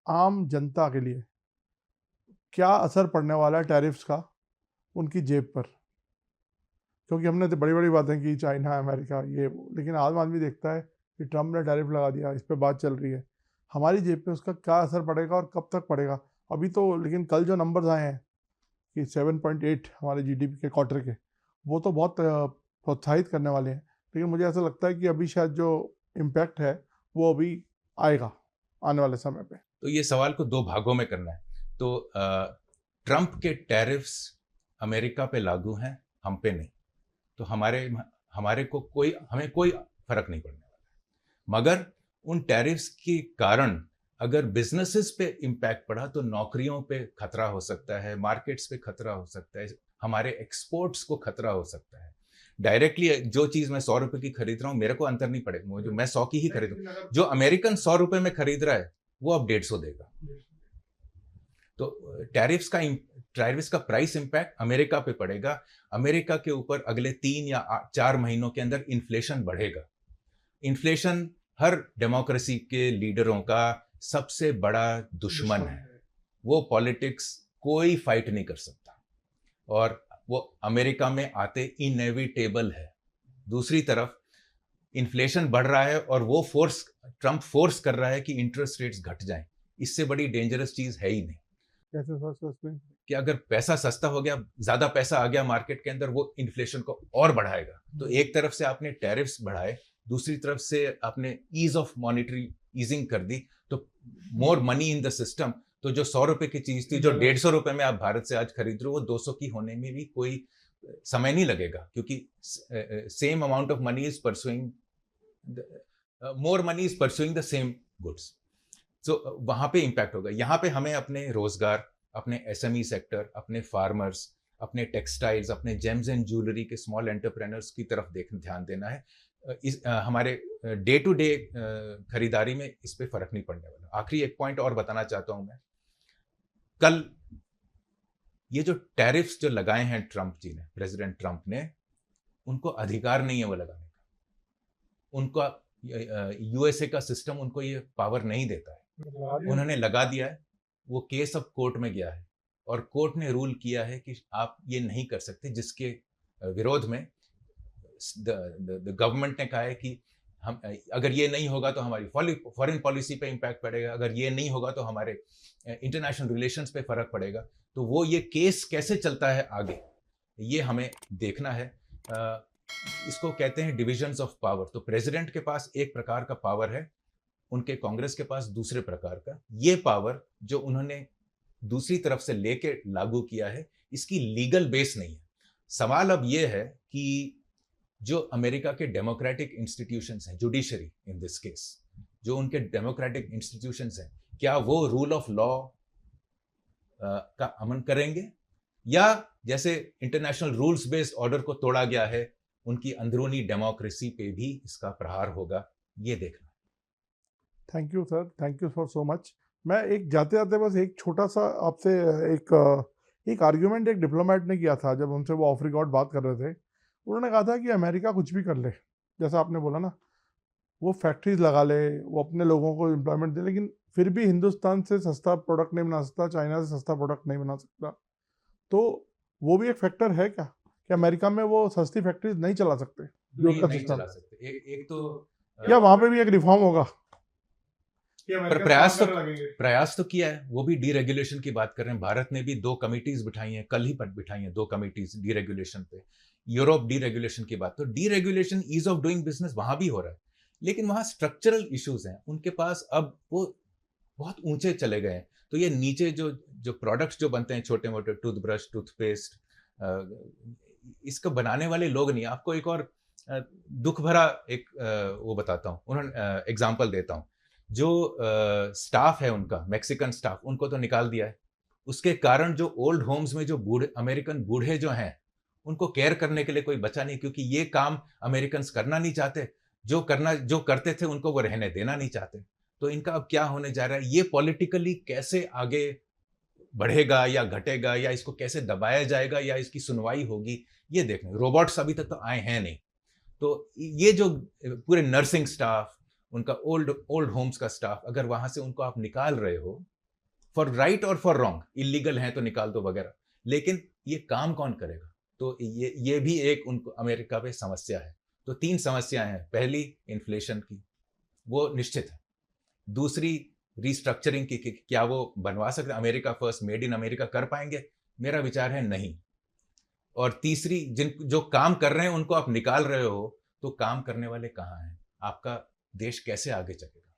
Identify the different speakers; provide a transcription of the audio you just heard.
Speaker 1: आम जनता के लिए क्या असर पड़ने वाला है टैरिफ्स का उनकी जेब पर? क्योंकि हमने तो बड़ी बड़ी बातें की, चाइना, अमेरिका, ये वो, लेकिन आम आदमी देखता है कि ट्रम्प ने टैरिफ लगा दिया, इस पे बात चल रही है। हमारी जेब पे उसका क्या असर पड़ेगा और कब तक पड़ेगा? अभी तो लेकिन कल जो नंबर्स आए हैं कि 7.8 हमारे जीडीपी के क्वार्टर के, वो तो बहुत प्रोत्साहित करने वाले हैं। लेकिन मुझे ऐसा लगता है कि अभी शायद जो इम्पैक्ट है वो अभी आएगा आने वाले समय पे।
Speaker 2: तो ये सवाल को दो भागों में करना है। तो ट्रंप के टैरिफ्स अमेरिका पे लागू हैं, हम पे नहीं। तो हमें कोई फर्क नहीं पड़ने वाला। मगर उन टैरिफ्स के कारण अगर बिजनेसेस पे इम्पैक्ट पड़ा तो नौकरियों पे खतरा हो सकता है, मार्केट्स पे खतरा हो सकता है, हमारे एक्सपोर्ट्स को खतरा हो सकता है। डायरेक्टली जो चीज मैं 100 रुपए की खरीद रहा हूँ मेरे को अंतर नहीं पड़ेगा, मुझे मैं 100 की ही खरीदूँ। जो अमेरिकन 100 रुपए में खरीद रहा है वो अब 150 देगा। तो टैरिफ्स का प्राइस इंपैक्ट अमेरिका पे पड़ेगा। अमेरिका के ऊपर अगले 3 या 4 महीनों के अंदर इन्फ्लेशन बढ़ेगा। इन्फ्लेशन हर डेमोक्रेसी के लीडरों का सबसे बड़ा दुश्मन है। वो पॉलिटिक्स कोई फाइट नहीं कर सकता और वो अमेरिका में आते इनएविटेबल है। दूसरी तरफ इन्फ्लेशन बढ़ रहा है और वो ट्रंप फोर्स कर रहा है कि इंटरेस्ट रेट्स घट जाएं। इससे बड़ी डेंजरस चीज है ही नहीं।
Speaker 1: कैसे सर?
Speaker 2: कि अगर पैसा सस्ता हो गया, ज्यादा पैसा आ गया मार्केट के अंदर, वो इन्फ्लेशन को और बढ़ाएगा। तो एक तरफ से आपने टैरिफ्स बढ़ाए, दूसरी तरफ से आपने ईज ऑफ मॉनिटरी ईजिंग कर दी, तो more money in the system. तो जो 100 रुपए की चीज थी, जो 150 रुपए में आप भारत से आज खरीद रहे हो, वो 200 की होने में भी कोई समय नहीं लगेगा, क्योंकि same amount of money is pursuing more money is pursuing the same goods. So वहां पे इंपैक्ट होगा। यहाँ पे हमें अपने रोजगार, अपने एसएमई सेक्टर, अपने फार्मर्स, अपने टेक्सटाइल्स, अपने जेम्स एंड ज्वेलरी के स्मॉल एंटरप्रेन्योर्स की तरफ ध्यान देना है। हमारे डे टू डे खरीदारी में इस पे फर्क नहीं पड़ने वाला। आखिरी एक पॉइंट और बताना चाहता हूं मैं। कल ये जो टैरिफ्स जो लगाए हैं ट्रंप जी ने, प्रेसिडेंट ट्रंप ने, उनको अधिकार नहीं है वो लगाने का। उनका यूएसए का सिस्टम उनको ये पावर नहीं देता है। उन्होंने लगा दिया है। वो केस अब कोर्ट में गया है और कोर्ट ने रूल किया है कि आप ये नहीं कर सकते, जिसके विरोध में द गवर्नमेंट ने कहा है कि हम अगर ये नहीं होगा तो हमारी फॉरेन पॉलिसी पे इम्पैक्ट पड़ेगा, अगर ये नहीं होगा तो हमारे इंटरनेशनल रिलेशंस पे फर्क पड़ेगा। तो वो ये केस कैसे चलता है आगे, ये हमें देखना है। इसको कहते हैं डिविजन्स ऑफ पावर। तो प्रेसिडेंट के पास एक प्रकार का पावर है, उनके कांग्रेस के पास दूसरे प्रकार का। ये पावर जो उन्होंने दूसरी तरफ से लेके लागू किया है, इसकी लीगल बेस नहीं है। सवाल अब ये है कि जो अमेरिका के डेमोक्रेटिक इंस्टीट्यूशंस हैं, जुडिशरी इन दिस केस, जो उनके डेमोक्रेटिक इंस्टीट्यूशंस हैं, क्या वो रूल ऑफ लॉ का अमन करेंगे, या जैसे इंटरनेशनल रूल्स बेस्ड ऑर्डर को तोड़ा गया है, उनकी अंदरूनी डेमोक्रेसी पे भी इसका प्रहार होगा। ये देखना।
Speaker 1: Thank you sir, thank you for so much. मैं एक जाते जाते बस एक छोटा सा आपसे एक एक आर्ग्यूमेंट एक डिप्लोमेट ने किया था जब उनसे वो ऑफ रिकॉर्ड बात कर रहे थे। उन्होंने कहा था कि अमेरिका कुछ भी कर ले, जैसा आपने बोला ना, वो फैक्ट्रीज लगा ले, वो अपने लोगों को एम्प्लॉयमेंट दे, लेकिन फिर भी हिंदुस्तान से सस्ता प्रोडक्ट नहीं बना सकता, चाइना से सस्ता प्रोडक्ट नहीं बना सकता। तो वो भी एक फैक्टर है क्या कि अमेरिका में वो सस्ती फैक्ट्रीज नहीं चला सकते?
Speaker 2: नहीं चला सकते। एक तो
Speaker 1: या वहां पे भी एक रिफॉर्म होगा?
Speaker 2: पर प्रयास तो किया है। वो भी डीरेगुलेशन की बात कर रहे हैं। भारत ने भी 2 कमिटीज बिठाई हैं, कल ही बिठाई हैं 2 कमिटीज डीरेगुलेशन पे। यूरोप डीरेगुलेशन की बात, तो deregulation, ease of doing business वहां भी हो रहा है। लेकिन वहां स्ट्रक्चरल इश्यूज हैं उनके पास, अब वो बहुत ऊंचे चले गए हैं। तो ये नीचे जो जो प्रोडक्ट्स जो बनते हैं, छोटे मोटे टूथब्रश, टूथपेस्ट, इसको बनाने वाले लोग नहीं। आपको एक और दुख भरा एक वो बताता हूँ, उन्होंने एग्जाम्पल देता हूँ। जो स्टाफ है उनका, मैक्सिकन स्टाफ, उनको तो निकाल दिया है। उसके कारण जो ओल्ड होम्स में जो अमेरिकन बूढ़े जो हैं, उनको केयर करने के लिए कोई बचा नहीं, क्योंकि ये काम अमेरिकन करना नहीं चाहते। जो करते थे उनको वो रहने देना नहीं चाहते। तो इनका अब क्या होने जा रहा है, ये पॉलिटिकली कैसे आगे बढ़ेगा या घटेगा, या इसको कैसे दबाया जाएगा, या इसकी सुनवाई होगी, ये देखना। रोबोट्स अभी तक तो आए हैं नहीं। तो ये जो पूरे नर्सिंग स्टाफ उनका ओल्ड ओल्ड होम्स का स्टाफ, अगर वहां से उनको आप निकाल रहे हो फॉर राइट और फॉर रॉन्ग, इलीगल है तो निकाल दो वगैरह, लेकिन ये काम कौन करेगा? तो ये भी एक उनको अमेरिका पे समस्या है। तो 3 समस्याएं हैं। पहली इन्फ्लेशन की, वो निश्चित है। दूसरी रीस्ट्रक्चरिंग की, क्या वो बनवा सकते, America first, made in America कर पाएंगे? मेरा विचार है नहीं। और तीसरी, जिन जो काम कर रहे हैं उनको आप निकाल रहे हो, तो काम करने वाले कहाँ हैं? आपका देश कैसे आगे चलेगा?